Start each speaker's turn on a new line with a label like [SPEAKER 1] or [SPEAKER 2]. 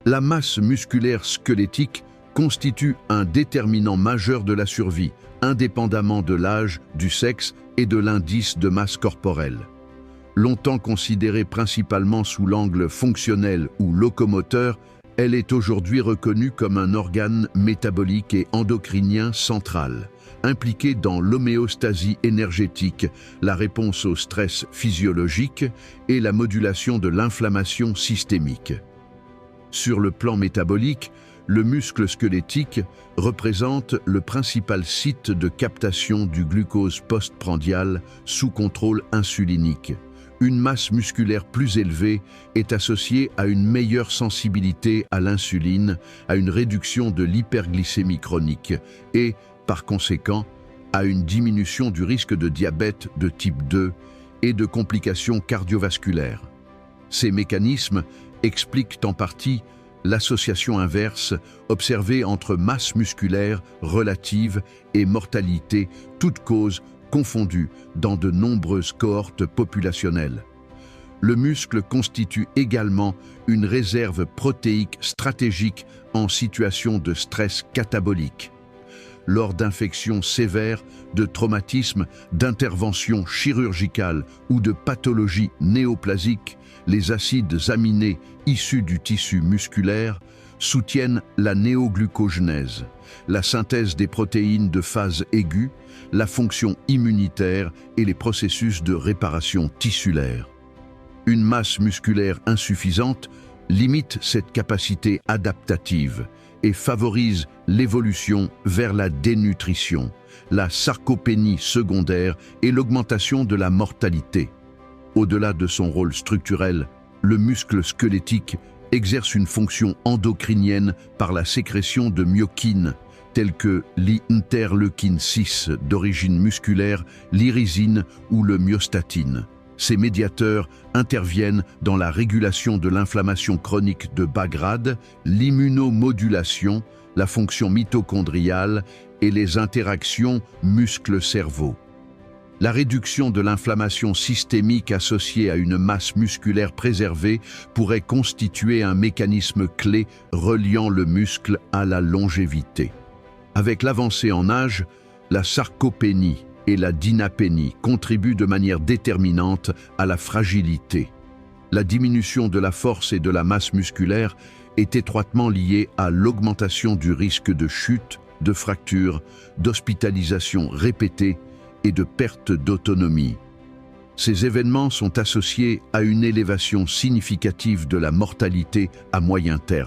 [SPEAKER 1] La masse musculaire squelettique constitue un déterminant majeur de la survie, indépendamment de l'âge, du sexe et de l'indice de masse corporelle. Longtemps considérée principalement sous l'angle fonctionnel ou locomoteur, elle est aujourd'hui reconnue comme un organe métabolique et endocrinien central, impliqué dans l'homéostasie énergétique, la réponse au stress physiologique et la modulation de l'inflammation systémique. Sur le plan métabolique, le muscle squelettique représente le principal site de captation du glucose postprandial sous contrôle insulinique. Une masse musculaire plus élevée est associée à une meilleure sensibilité à l'insuline, à une réduction de l'hyperglycémie chronique et, par conséquent, à une diminution du risque de diabète de type 2 et de complications cardiovasculaires. Ces mécanismes expliquent en partie l'association inverse observée entre masse musculaire relative et mortalité, toutes causes confondues dans de nombreuses cohortes populationnelles. Le muscle constitue également une réserve protéique stratégique en situation de stress catabolique. Lors d'infections sévères, de traumatismes, d'interventions chirurgicales ou de pathologies néoplasiques, les acides aminés issus du tissu musculaire soutiennent la néoglucogenèse, la synthèse des protéines de phase aiguë, la fonction immunitaire et les processus de réparation tissulaire. Une masse musculaire insuffisante limite cette capacité adaptative et favorise l'évolution vers la dénutrition, la sarcopénie secondaire et l'augmentation de la mortalité. Au-delà de son rôle structurel, le muscle squelettique exerce une fonction endocrinienne par la sécrétion de myokines, telles que l'interleukine 6 d'origine musculaire, l'irisine ou le myostatine. Ces médiateurs interviennent dans la régulation de l'inflammation chronique de bas grade, l'immunomodulation, la fonction mitochondriale et les interactions muscle-cerveau. La réduction de l'inflammation systémique associée à une masse musculaire préservée pourrait constituer un mécanisme clé reliant le muscle à la longévité. Avec l'avancée en âge, la sarcopénie et la dynapénie contribuent de manière déterminante à la fragilité. La diminution de la force et de la masse musculaire est étroitement liée à l'augmentation du risque de chute, de fracture, d'hospitalisation répétée et de perte d'autonomie. Ces événements sont associés à une élévation significative de la mortalité à moyen terme.